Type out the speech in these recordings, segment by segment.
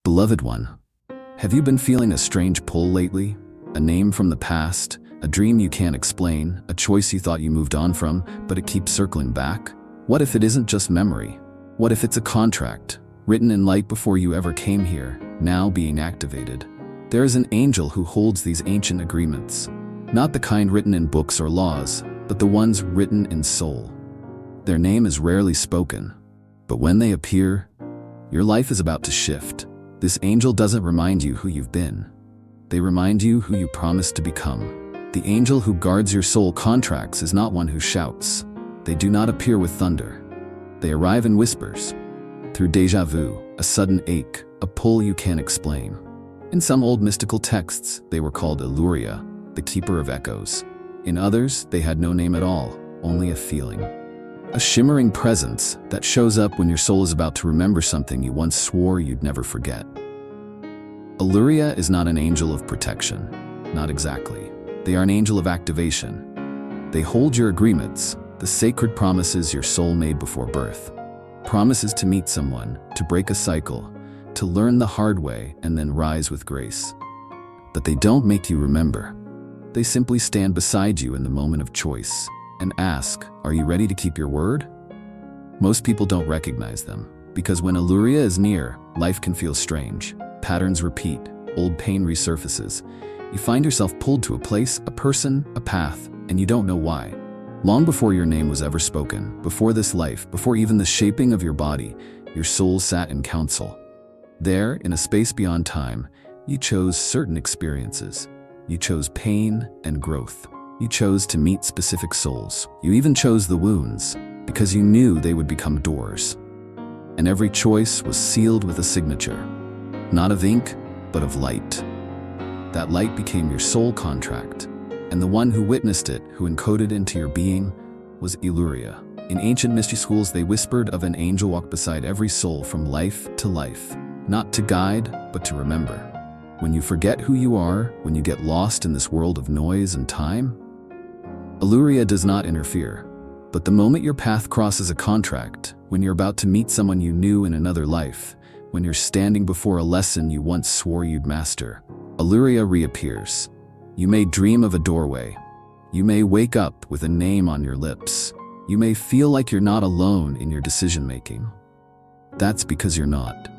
Beloved one, have you been feeling a strange pull lately? A name from the past, a dream you can't explain, a choice you thought you moved on from, but it keeps circling back? What if it isn't just memory? What if it's a contract, written in light before you ever came here, now being activated? There is an angel who holds these ancient agreements, not the kind written in books or laws, but the ones written in soul. Their name is rarely spoken, but when they appear, your life is about to shift. This angel doesn't remind you who you've been. They remind you who you promised to become. The angel who guards your soul contracts is not one who shouts. They do not appear with thunder. They arrive in whispers, through déjà vu, a sudden ache, a pull you can't explain. In some old mystical texts, they were called Elurea, the keeper of echoes. In others, they had no name at all, only a feeling. A shimmering presence that shows up when your soul is about to remember something you once swore you'd never forget. Elurea is not an angel of protection. Not exactly. They are an angel of activation. They hold your agreements, the sacred promises your soul made before birth. Promises to meet someone, to break a cycle, to learn the hard way and then rise with grace. But they don't make you remember. They simply stand beside you in the moment of choice and ask, are you ready to keep your word? Most people don't recognize them, because when Elurea is near, life can feel strange. Patterns repeat, old pain resurfaces. You find yourself pulled to a place, a person, a path, and you don't know why. Long before your name was ever spoken, before this life, before even the shaping of your body, your soul sat in council. There, in a space beyond time, you chose certain experiences. You chose pain and growth. You chose to meet specific souls. You even chose the wounds, because you knew they would become doors. And every choice was sealed with a signature, not of ink, but of light. That light became your soul contract, and the one who witnessed it, who encoded into your being, was Elurea. In ancient mystery schools, they whispered of an angel walk beside every soul from life to life, not to guide, but to remember. When you forget who you are, when you get lost in this world of noise and time, Elurea does not interfere. But the moment your path crosses a contract, when you're about to meet someone you knew in another life, when you're standing before a lesson you once swore you'd master, Elurea reappears. You may dream of a doorway. You may wake up with a name on your lips. You may feel like you're not alone in your decision-making. That's because you're not.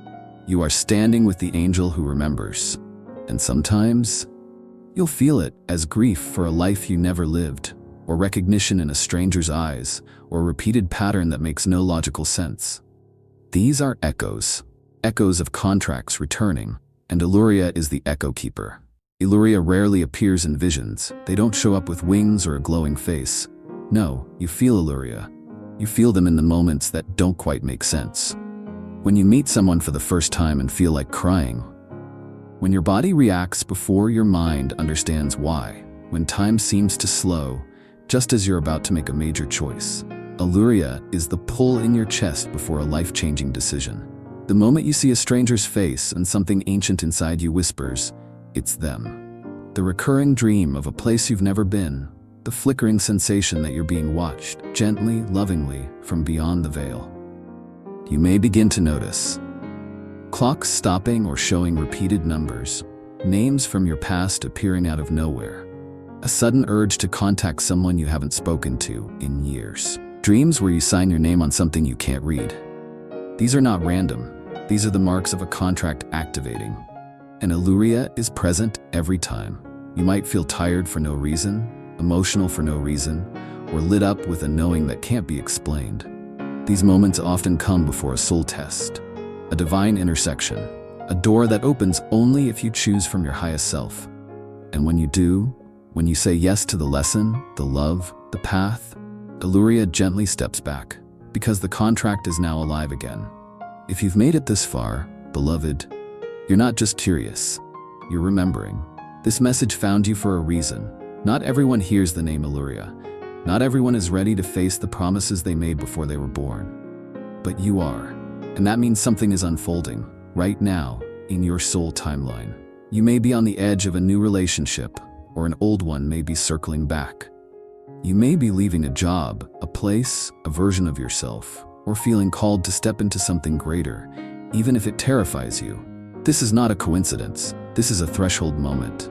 You are standing with the angel who remembers. And sometimes, you'll feel it as grief for a life you never lived, or recognition in a stranger's eyes, or a repeated pattern that makes no logical sense. These are echoes of contracts returning, and Elurea is the echo keeper. Elurea rarely appears in visions. They don't show up with wings or a glowing face. No, you feel Elurea. You feel them in the moments that don't quite make sense. When you meet someone for the first time and feel like crying. When your body reacts before your mind understands why. When time seems to slow, just as you're about to make a major choice. Elurea is the pull in your chest before a life-changing decision. The moment you see a stranger's face and something ancient inside you whispers, it's them. The recurring dream of a place you've never been, the flickering sensation that you're being watched, gently, lovingly, from beyond the veil. You may begin to notice clocks stopping or showing repeated numbers, names from your past appearing out of nowhere, a sudden urge to contact someone you haven't spoken to in years, dreams where you sign your name on something you can't read. These are not random. These are the marks of a contract activating. And Elurea is present every time. You might feel tired for no reason, emotional for no reason, or lit up with a knowing that can't be explained. These moments often come before a soul test, a divine intersection, a door that opens only if you choose from your highest self. And when you do, when you say yes to the lesson, the love, the path, Elurea gently steps back, because the contract is now alive again. If you've made it this far, beloved, you're not just curious, you're remembering. This message found you for a reason. Not everyone hears the name Elurea. Not everyone is ready to face the promises they made before they were born. But you are. And that means something is unfolding, right now, in your soul timeline. You may be on the edge of a new relationship, or an old one may be circling back. You may be leaving a job, a place, a version of yourself, or feeling called to step into something greater, even if it terrifies you. This is not a coincidence. This is a threshold moment.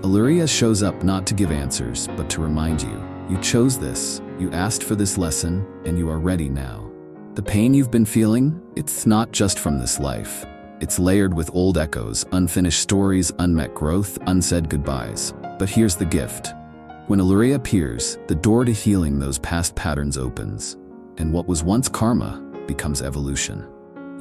Elurea shows up not to give answers, but to remind you. You chose this, you asked for this lesson, and you are ready now. The pain you've been feeling, it's not just from this life. It's layered with old echoes, unfinished stories, unmet growth, unsaid goodbyes. But here's the gift. When Elurea appears, the door to healing those past patterns opens, and what was once karma becomes evolution.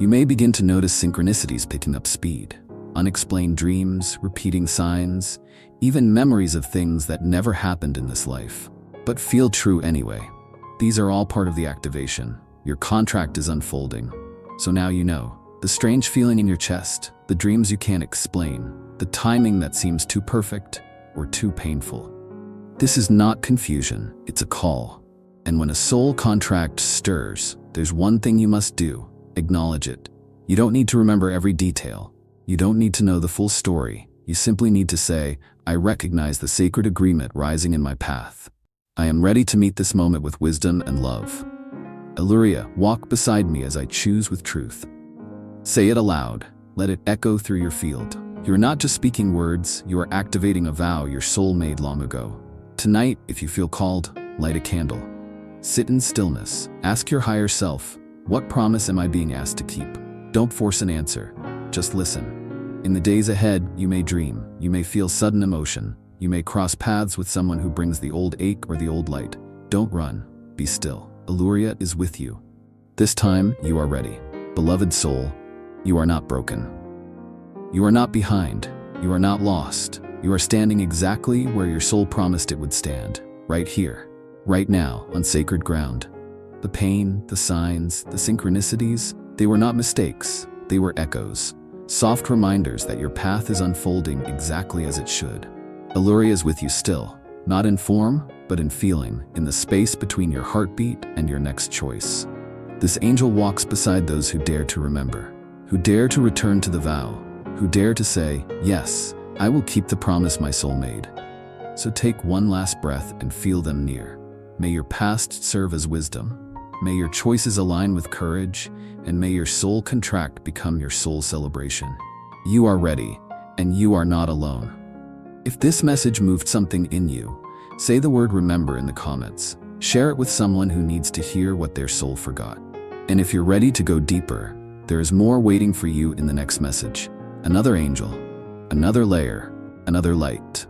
You may begin to notice synchronicities picking up speed, unexplained dreams, repeating signs, even memories of things that never happened in this life, but feel true anyway. These are all part of the activation. Your contract is unfolding. So now you know. The strange feeling in your chest, the dreams you can't explain, the timing that seems too perfect or too painful. This is not confusion, it's a call. And when a soul contract stirs, there's one thing you must do: acknowledge it. You don't need to remember every detail. You don't need to know the full story. You simply need to say, I recognize the sacred agreement rising in my path. I am ready to meet this moment with wisdom and love. Elurea, walk beside me as I choose with truth. Say it aloud. Let it echo through your field. You are not just speaking words, you are activating a vow your soul made long ago. Tonight, if you feel called, light a candle. Sit in stillness. Ask your higher self, what promise am I being asked to keep? Don't force an answer. Just listen. In the days ahead, you may dream. You may feel sudden emotion. You may cross paths with someone who brings the old ache or the old light. Don't run. Be still. Elurea is with you. This time, you are ready. Beloved soul, you are not broken. You are not behind. You are not lost. You are standing exactly where your soul promised it would stand. Right here. Right now, on sacred ground. The pain, the signs, the synchronicities, they were not mistakes. They were echoes. Soft reminders that your path is unfolding exactly as it should. Elurea is with you still. Not in form, but in feeling, in the space between your heartbeat and your next choice. This angel walks beside those who dare to remember, who dare to return to the vow, who dare to say, yes, I will keep the promise my soul made. So take one last breath and feel them near. May your past serve as wisdom. May your choices align with courage, and may your soul contract become your soul celebration. You are ready, and you are not alone. If this message moved something in you, say the word remember in the comments. Share it with someone who needs to hear what their soul forgot. And if you're ready to go deeper, there is more waiting for you in the next message. Another angel, another layer, another light.